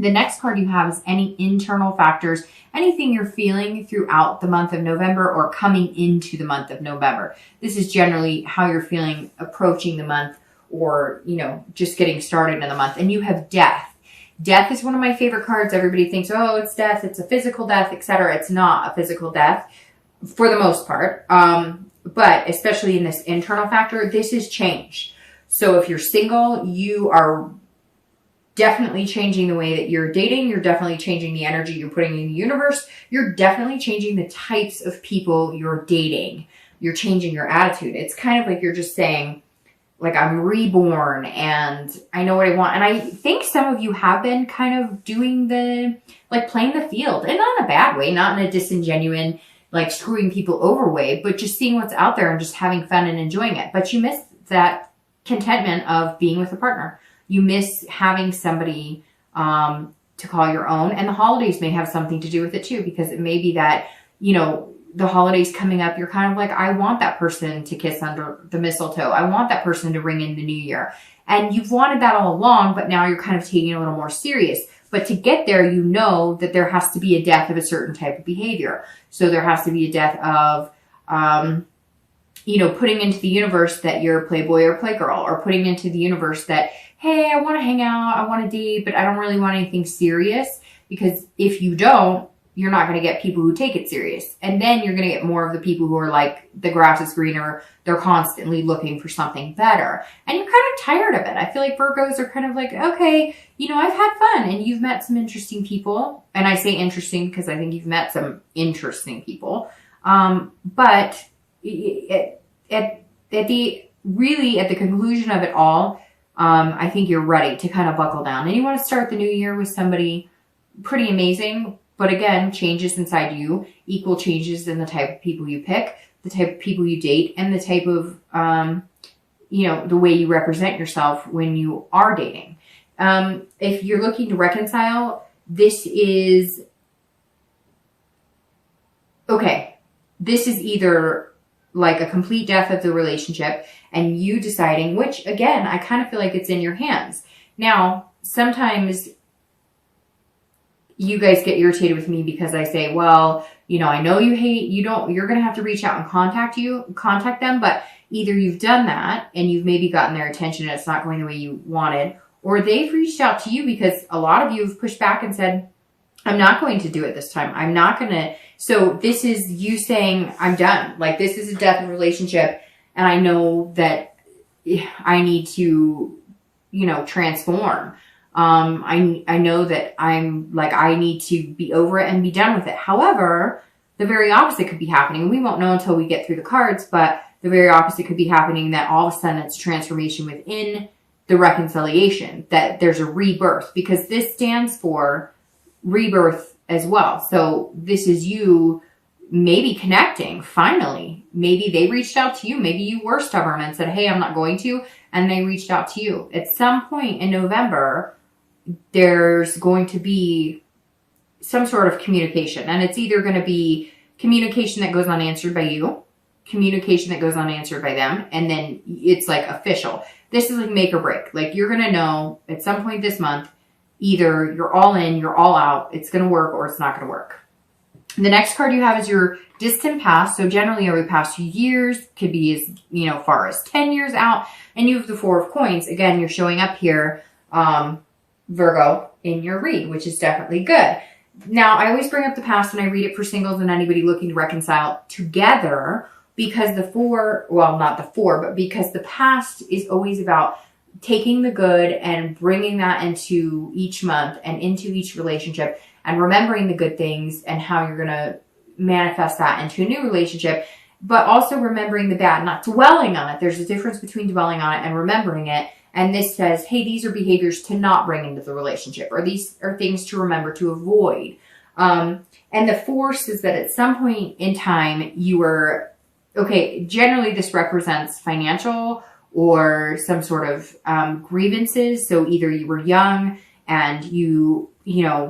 The next card you have is any internal factors, anything you're feeling throughout the month of November or coming into the month of November. This is generally how you're feeling approaching the month or, just getting started in the month. And you have death. Death is one of my favorite cards. Everybody thinks, oh, it's death. It's a physical death, etc. It's not a physical death for the most part. But especially in this internal factor, this is change. So if you're single, you are definitely changing the way that you're dating. You're definitely changing the energy you're putting in the universe. You're definitely changing the types of people you're dating. You're changing your attitude. It's kind of like you're just saying, like, I'm reborn and I know what I want. And I think some of you have been kind of doing playing the field, and not in a bad way, not in a disingenuine, like screwing people over way, but just seeing what's out there and just having fun and enjoying it. But you miss that contentment of being with a partner. You miss having somebody to call your own. And the holidays may have something to do with it too, because it may be that, the holidays coming up, you're kind of like, I want that person to kiss under the mistletoe. I want that person to ring in the new year. And you've wanted that all along, but now you're kind of taking it a little more serious. But to get there, you know that there has to be a death of a certain type of behavior. So there has to be a death of, putting into the universe that you're a playboy or playgirl, or putting into the universe that, hey, I want to hang out, I want to date, but I don't really want anything serious. Because if you don't, you're not going to get people who take it serious. And then you're going to get more of the people who are like, the grass is greener. They're constantly looking for something better. And you're kind of tired of it. I feel like Virgos are kind of like, okay, I've had fun and you've met some interesting people. And I say interesting because I think you've met some interesting people. But at the conclusion of it all, I think you're ready to kind of buckle down. And you want to start the new year with somebody pretty amazing. But again, changes inside you equal changes in the type of people you pick, the type of people you date, and the type of, the way you represent yourself when you are dating. If you're looking to reconcile, this is either like a complete death of the relationship and you deciding, which again, I kind of feel like it's in your hands. Now, sometimes you guys get irritated with me because I say, well, I know you're going to have to reach out and contact them, but either you've done that and you've maybe gotten their attention and it's not going the way you wanted, or they've reached out to you because a lot of you have pushed back and said, I'm not going to do it this time. I'm not going to. So this is you saying, I'm done. Like, this is a death of a relationship. And I know that I need to, transform. I know that I need to be over it and be done with it. However, the very opposite could be happening. We won't know until we get through the cards, but the very opposite could be happening, that all of a sudden it's transformation within the reconciliation, that there's a rebirth, because this stands for rebirth as well. So this is you maybe connecting finally. Maybe they reached out to you. Maybe you were stubborn and said, hey, I'm not going to. And they reached out to you. At some point in November, there's going to be some sort of communication. And it's either going to be communication that goes unanswered by you, communication that goes unanswered by them, and then it's like official. This is like make or break. Like, you're going to know at some point this month, either you're all in, you're all out, it's going to work, or it's not going to work. The next card you have is your distant past. So generally over the past few years, could be as far as 10 years out. And you have the Four of Coins. Again, you're showing up here, Virgo, in your read, which is definitely good. Now, I always bring up the past when I read it for singles and anybody looking to reconcile together, because because the past is always about taking the good and bringing that into each month and into each relationship, and remembering the good things and how you're going to manifest that into a new relationship, but also remembering the bad, not dwelling on it. There's a difference between dwelling on it and remembering it. And this says, hey, these are behaviors to not bring into the relationship, or these are things to remember to avoid. And the force is that at some point in time you were, generally this represents financial or some sort of grievances. So either you were young and you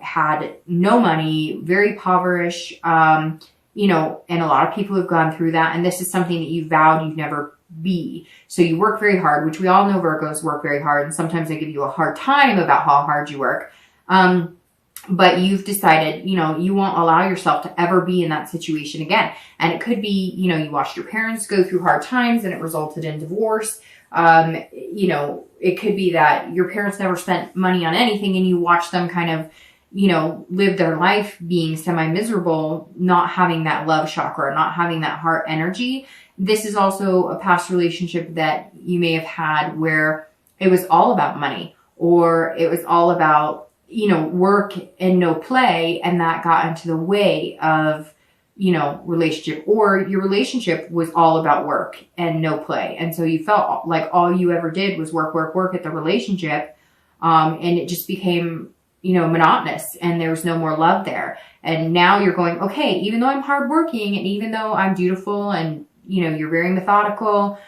had no money, very impoverished, and a lot of people have gone through that. And this is something that you vowed you'd never be. So you work very hard, which we all know Virgos work very hard. And sometimes they give you a hard time about how hard you work. But you've decided, you know, you won't allow yourself to ever be in that situation again. And it could be, you know, you watched your parents go through hard times and it resulted in divorce. You know, it could be that your parents never spent money on anything and you watched them kind of, you know, live their life being semi-miserable, not having that love chakra, not having that heart energy. This is also a past relationship that you may have had where it was all about money, or it was all about, you know, work and no play. And that got into the way of, you know, relationship, or your relationship was all about work and no play. And so you felt like all you ever did was work, work, work at the relationship. And it just became, you know, monotonous and there was no more love there. And now you're going, okay, even though I'm hardworking and even though I'm dutiful and, you know, you're very methodical,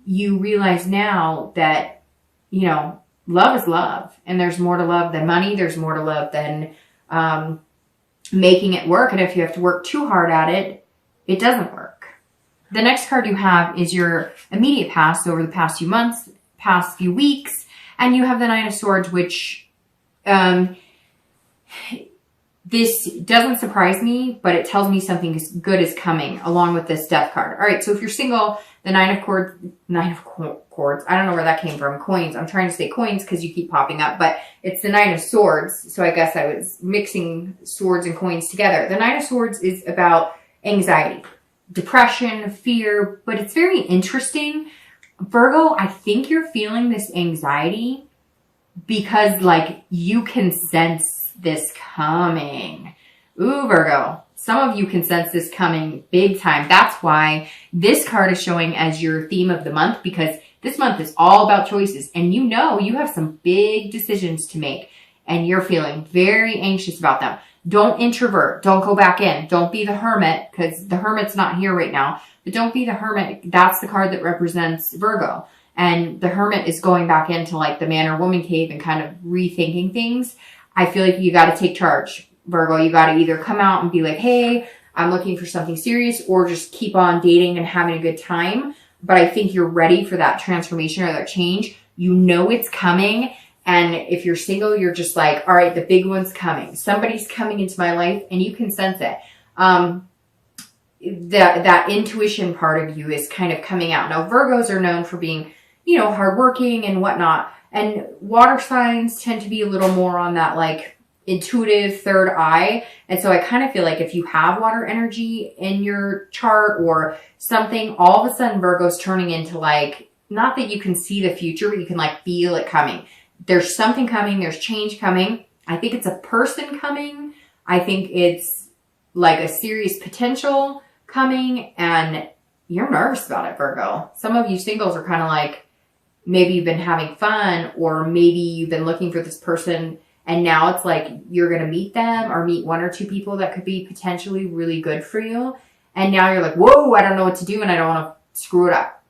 you realize now that, you know, love is love, and there's more to love than money. There's more to love than making it work. And if you have to work too hard at it, it doesn't work. The next card you have is your immediate past over the past few months, past few weeks, and you have the Nine of Swords, which this doesn't surprise me, but it tells me something good is coming along with this Death card. All right, so if you're single, the Nine of Cords, I don't know where that came from. Coins. I'm trying to say coins because you keep popping up, but it's the Nine of Swords. So I guess I was mixing swords and coins together. The Nine of Swords is about anxiety, depression, fear, but it's very interesting. Virgo, I think you're feeling this anxiety because like you can sense this coming. Ooh, Virgo. Some of you can sense this coming big time. That's why this card is showing as your theme of the month, because this month is all about choices. And you know you have some big decisions to make and you're feeling very anxious about them. Don't introvert. Don't go back in. Don't be the hermit, because the hermit's not here right now. But don't be the hermit. That's the card that represents Virgo. And the hermit is going back into like the man or woman cave and kind of rethinking things. I feel like you got to take charge, Virgo. You got to either come out and be like, hey, I'm looking for something serious, or just keep on dating and having a good time. But I think you're ready for that transformation or that change. You know it's coming. And if you're single, you're just like, all right, the big one's coming. Somebody's coming into my life and you can sense it. That intuition part of you is kind of coming out. Now, Virgos are known for being, you know, hardworking and whatnot. And water signs tend to be a little more on that like intuitive third eye. And so I kind of feel like if you have water energy in your chart or something, all of a sudden Virgo's turning into like, not that you can see the future, but you can like feel it coming. There's something coming. There's change coming. I think it's a person coming. I think it's like a serious potential coming, and you're nervous about it, Virgo. Some of you singles are kind of like, maybe you've been having fun, or maybe you've been looking for this person and now it's like you're going to meet them or meet one or two people that could be potentially really good for you. And now you're like, whoa, I don't know what to do and I don't want to screw it up.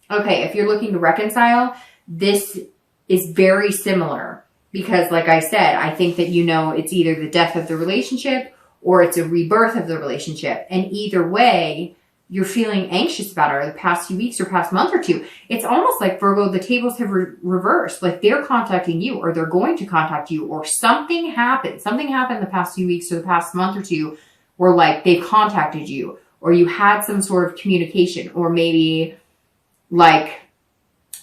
Okay, if you're looking to reconcile, this is very similar because like I said, I think that you know it's either the death of the relationship or it's a rebirth of the relationship. And either way, you're feeling anxious about it, or the past few weeks or past month or two. It's almost like, Virgo, the tables have reversed. Like they're contacting you, or they're going to contact you, or something happened. Something happened the past few weeks or the past month or two where like they've contacted you, or you had some sort of communication, or maybe like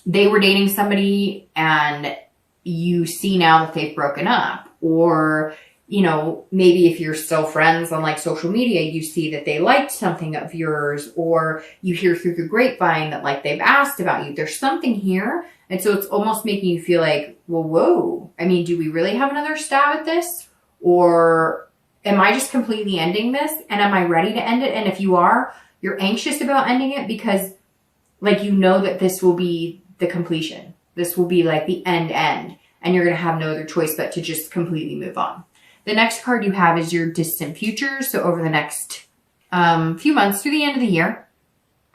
they were dating somebody and you see now that they've broken up, or you know, maybe if you're still friends on like social media, you see that they liked something of yours, or you hear through the grapevine that like they've asked about you. There's something here. And so it's almost making you feel like, well, whoa, I mean, do we really have another stab at this? Or am I just completely ending this? And am I ready to end it? And if you are, you're anxious about ending it because like, you know that this will be the completion. This will be like the end. And you're going to have no other choice but to just completely move on. The next card you have is your distant future. So over the next few months through the end of the year.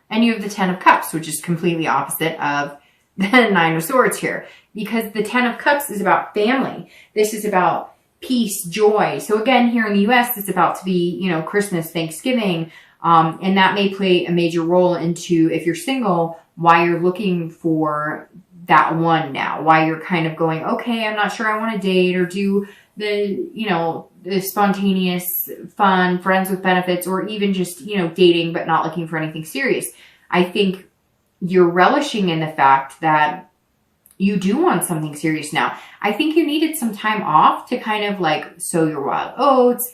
And you have the Ten of Cups, which is completely opposite of the Nine of Swords here. Because the Ten of Cups is about family. This is about peace, joy. So again, here in the US, it's about to be, you know, Christmas, Thanksgiving. And that may play a major role into, if you're single, why you're looking for that one now, why you're kind of going, okay, I'm not sure I want to date or do the, you know, the spontaneous, fun, friends with benefits, or even just, you know, dating but not looking for anything serious. I think you're relishing in the fact that you do want something serious now. I think you needed some time off to kind of like sow your wild oats,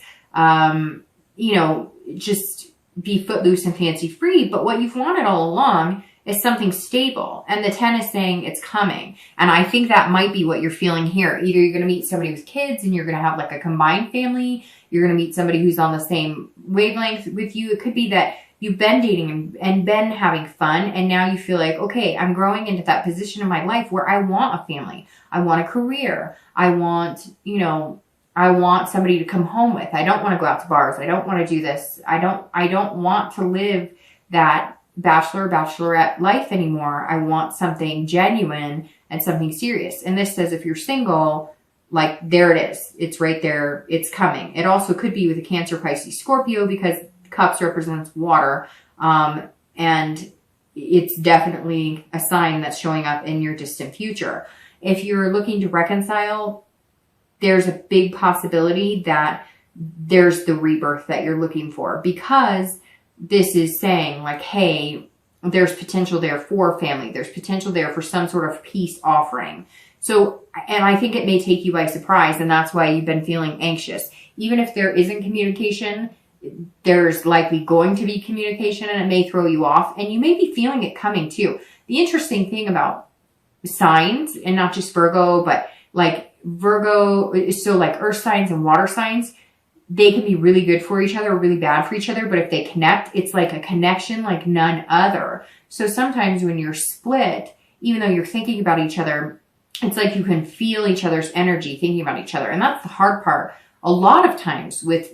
you know, just be footloose and fancy free. But what you've wanted all along is something stable. And the 10 is saying it's coming. And I think that might be what you're feeling here. Either you're going to meet somebody with kids and you're going to have like a combined family. You're going to meet somebody who's on the same wavelength with you. It could be that you've been dating and been having fun. And now you feel like, okay, I'm growing into that position in my life where I want a family. I want a career. I want, you know, I want somebody to come home with. I don't want to go out to bars. I don't want to do this. I don't want to live that bachelorette life anymore. I want something genuine and something serious. And this says if you're single, like there it is. It's right there. It's coming. It also could be with a Cancer, Pisces, Scorpio, because Cups represents water. And it's definitely a sign that's showing up in your distant future. If you're looking to reconcile, there's a big possibility that there's the rebirth that you're looking for, because this is saying like, hey, there's potential there for family. There's potential there for some sort of peace offering. So, and I think it may take you by surprise, and that's why you've been feeling anxious. Even if there isn't communication, there's likely going to be communication, and it may throw you off, and you may be feeling it coming too. The interesting thing about signs, and not just Virgo, but like Virgo, so like earth signs and water signs, they can be really good for each other or really bad for each other. But if they connect, it's like a connection like none other. So sometimes when you're split, even though you're thinking about each other, it's like you can feel each other's energy thinking about each other. And that's the hard part. A lot of times with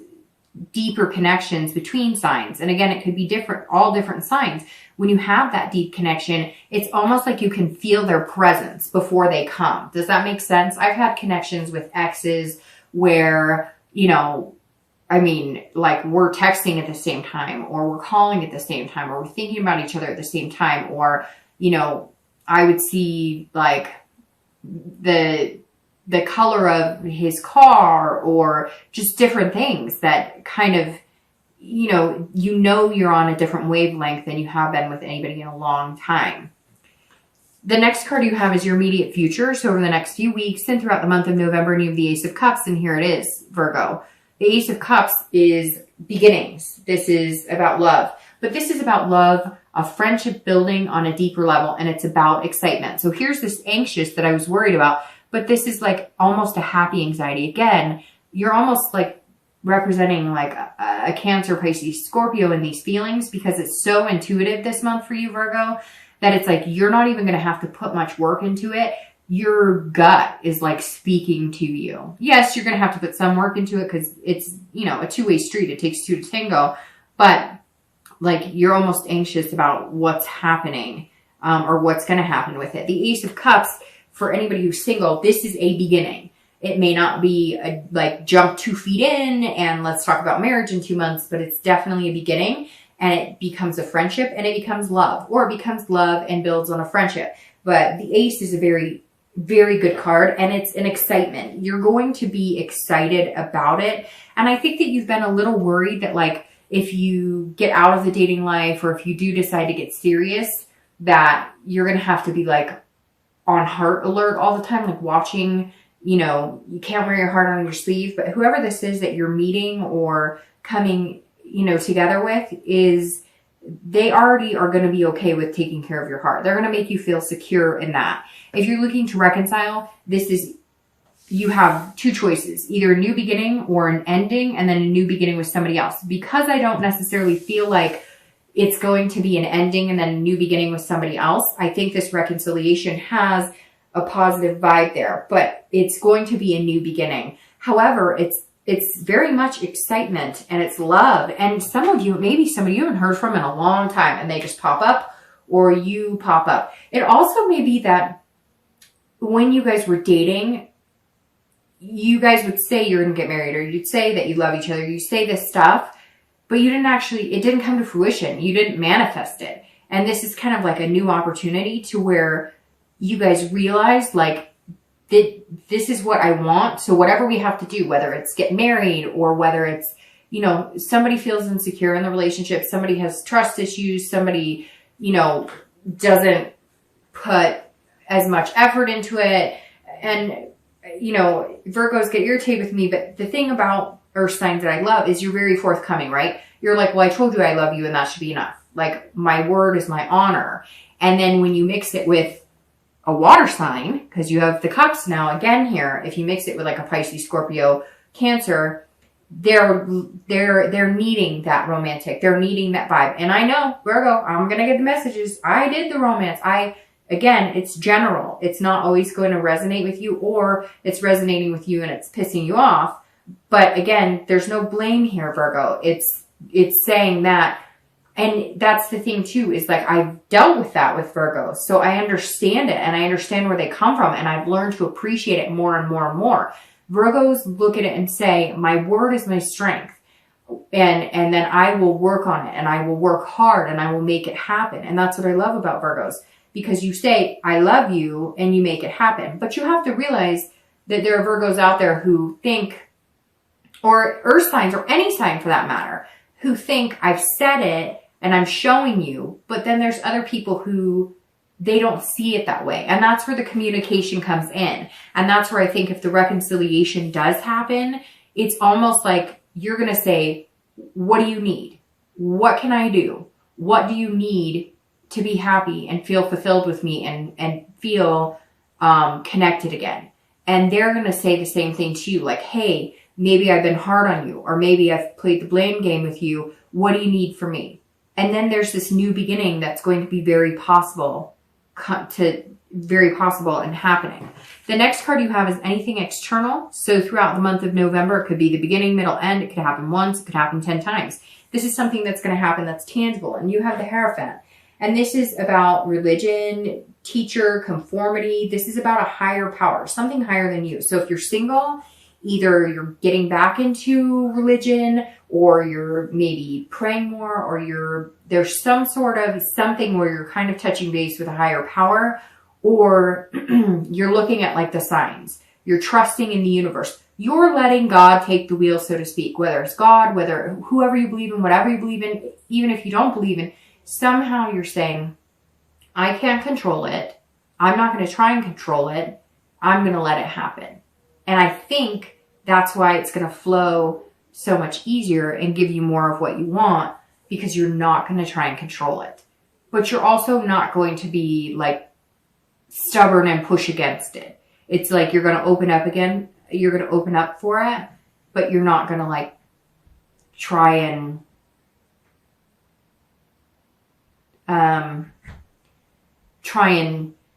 deeper connections between signs, and again, it could be different, all different signs. When you have that deep connection, it's almost like you can feel their presence before they come. Does that make sense? I've had connections with exes where, you know, I mean, like we're texting at the same time, or we're calling at the same time, or we're thinking about each other at the same time, or, you know, I would see like the color of his car, or just different things that kind of, you know, you're on a different wavelength than you have been with anybody in a long time. The next card you have is your immediate future. So over the next few weeks and throughout the month of November, and you have the Ace of Cups, and here it is, Virgo. The Ace of Cups is beginnings. This is about love. But this is about love, a friendship building on a deeper level, and it's about excitement. So here's this anxious that I was worried about, but this is like almost a happy anxiety. Again, you're almost like representing like a Cancer, Pisces, Scorpio in these feelings, because it's so intuitive this month for you, Virgo, that it's like you're not even going to have to put much work into it. Your gut is like speaking to you. Yes, you're going to have to put some work into it because it's, you know, a two-way street. It takes two to tango, but like you're almost anxious about what's happening or what's going to happen with it. The Ace of Cups, for anybody who's single, this is a beginning. It may not be a, like jump 2 feet in and let's talk about marriage in 2 months, but it's definitely a beginning, and it becomes a friendship, and it becomes love, or it becomes love and builds on a friendship. But the Ace is a very, very good card, and it's an excitement. You're going to be excited about it. And I think that you've been a little worried that like if you get out of the dating life, or if you do decide to get serious, that you're going to have to be like on heart alert all the time, like watching, you know, you can't wear your heart on your sleeve. But whoever this is that you're meeting or coming, you know, together with, is they already are going to be okay with taking care of your heart. They're going to make you feel secure in that. If you're looking to reconcile, this is, you have two choices, either a new beginning or an ending, and then a new beginning with somebody else. Because I don't necessarily feel like it's going to be an ending and then a new beginning with somebody else, I think this reconciliation has a positive vibe there, but it's going to be a new beginning. However, it's very much excitement, and it's love. And some of you, maybe somebody you haven't heard from in a long time, and they just pop up, or you pop up. It also may be that when you guys were dating, you guys would say you're going to get married, or you'd say that you love each other. You say this stuff, but you didn't actually, it didn't come to fruition. You didn't manifest it. And this is kind of like a new opportunity to where you guys realize like that this is what I want. So whatever we have to do, whether it's get married or whether it's, you know, somebody feels insecure in the relationship, somebody has trust issues, somebody, you know, doesn't put as much effort into it. And, you know, Virgos get irritated with me. But the thing about earth signs that I love is you're very forthcoming, right? You're like, well, I told you I love you and that should be enough. Like, my word is my honor. And then when you mix it with a water sign, because you have the cups now again here, if you mix it with like a Pisces, Scorpio, Cancer, they're needing that romantic. They're needing that vibe. And I know, Virgo, I'm going to get the messages. I did the romance. Again, it's general. It's not always going to resonate with you, or it's resonating with you and it's pissing you off. But again, there's no blame here, Virgo. It's saying that. And that's the thing too, is like, I've dealt with that with Virgo. So I understand it and I understand where they come from, and I've learned to appreciate it more and more and more. Virgos look at it and say, my word is my strength. And then I will work on it, and I will work hard, and I will make it happen. And that's what I love about Virgos, because you say, I love you, and you make it happen. But you have to realize that there are Virgos out there who think, or earth signs, or any sign for that matter, who think I've said it and I'm showing you, but then there's other people who they don't see it that way. And that's where the communication comes in. And that's where I think if the reconciliation does happen, it's almost like you're going to say, what do you need? What can I do? What do you need to be happy and feel fulfilled with me and feel connected again? And they're going to say the same thing to you, like, hey, maybe I've been hard on you, or maybe I've played the blame game with you. What do you need from me? And then there's this new beginning that's going to be very possible and happening. The next card you have is anything external. So throughout the month of November, it could be the beginning, middle, end. It could happen once. It could happen 10 times. This is something that's going to happen that's tangible. And you have the Hierophant. And this is about religion, teacher, conformity. This is about a higher power, something higher than you. So if you're single, either you're getting back into religion, or you're maybe praying more, or there's some sort of something where you're kind of touching base with a higher power, or you're looking at like the signs. You're trusting in the universe. You're letting God take the wheel, so to speak, whether it's God, whether whoever you believe in, whatever you believe in, even if you don't believe in, somehow you're saying, I can't control it. I'm not going to try and control it. I'm going to let it happen. And I think that's why it's going to flow so much easier and give you more of what you want, because you're not going to try and control it. But you're also not going to be like stubborn and push against it. It's like you're going to open up again. You're going to open up for it, but you're not going to like try and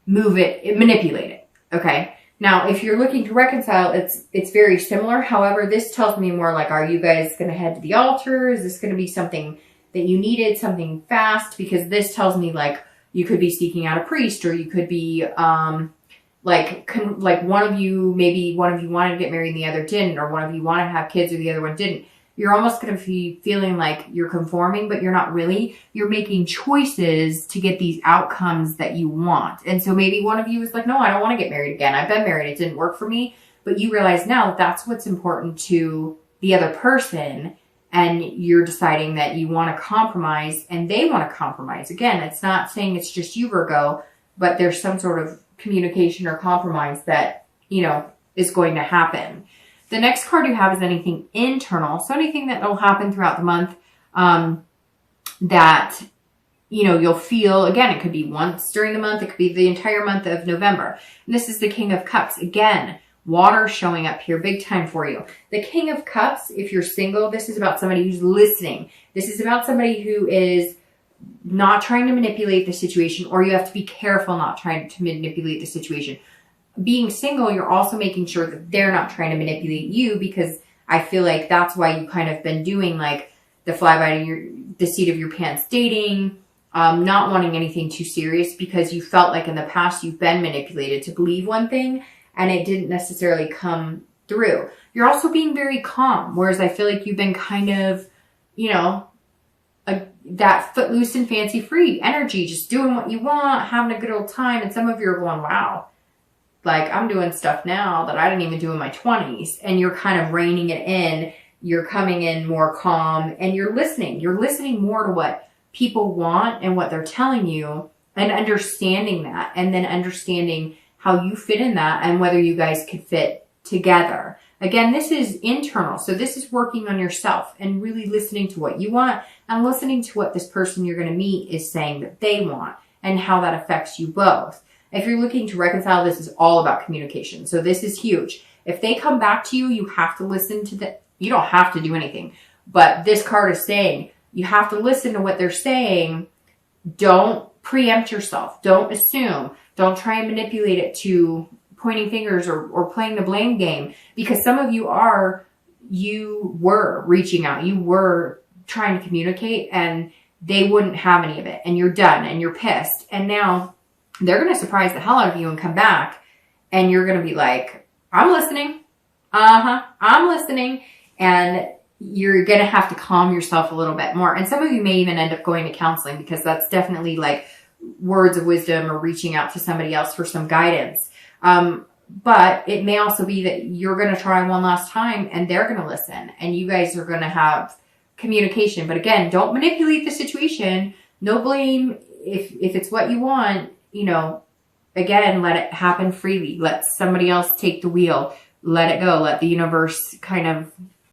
move it, manipulate it. Okay. Now, if you're looking to reconcile, it's very similar. However, this tells me more like, are you guys going to head to the altar? Is this going to be something that you needed, something fast? Because this tells me like you could be seeking out a priest, or you could be like one of you, maybe one of you wanted to get married and the other didn't, or one of you want to have kids or the other one didn't. You're almost going to be feeling like you're conforming, but you're not really. You're making choices to get these outcomes that you want. And so maybe one of you is like, no, I don't want to get married again. I've been married. It didn't work for me. But you realize now that that's what's important to the other person. And you're deciding that you want to compromise and they want to compromise. Again, it's not saying it's just you, Virgo, but there's some sort of communication or compromise that, you know, is going to happen. The next card you have is anything internal. So anything that will happen throughout the month that, you know, you'll feel. Again, it could be once during the month. It could be the entire month of November. And this is the King of Cups. Again, water showing up here big time for you. The King of Cups, if you're single, this is about somebody who's listening. This is about somebody who is not trying to manipulate the situation, or you have to be careful not trying to manipulate the situation. Being single, you're also making sure that they're not trying to manipulate you, because I feel like that's why you kind of been doing like the fly by the seat of your pants dating, not wanting anything too serious, because you felt like in the past you've been manipulated to believe one thing and it didn't necessarily come through. You're also being very calm, whereas I feel like you've been kind of, you know, that footloose and fancy free energy, just doing what you want, having a good old time. And some of you are going, wow, like I'm doing stuff now that I didn't even do in my 20s. And you're kind of reining it in. You're coming in more calm and you're listening. You're listening more to what people want and what they're telling you and understanding that, and then understanding how you fit in that and whether you guys could fit together. Again, this is internal. So this is working on yourself and really listening to what you want and listening to what this person you're going to meet is saying that they want and how that affects you both. If you're looking to reconcile, this is all about communication. So this is huge. If they come back to you, you have to listen to the, you don't have to do anything, but this card is saying you have to listen to what they're saying. Don't preempt yourself. Don't assume. Don't try and manipulate it to pointing fingers or playing the blame game, because some of you were reaching out. You were trying to communicate and they wouldn't have any of it, and you're done and you're pissed. And now they're going to surprise the hell out of you and come back and you're going to be like, I'm listening. I'm listening. And you're going to have to calm yourself a little bit more. And some of you may even end up going to counseling, because that's definitely like words of wisdom or reaching out to somebody else for some guidance. But it may also be that you're going to try one last time and they're going to listen and you guys are going to have communication. But again, don't manipulate the situation. No blame. If it's what you want, you know, again, let it happen freely. Let somebody else take the wheel. Let it go. Let the universe kind of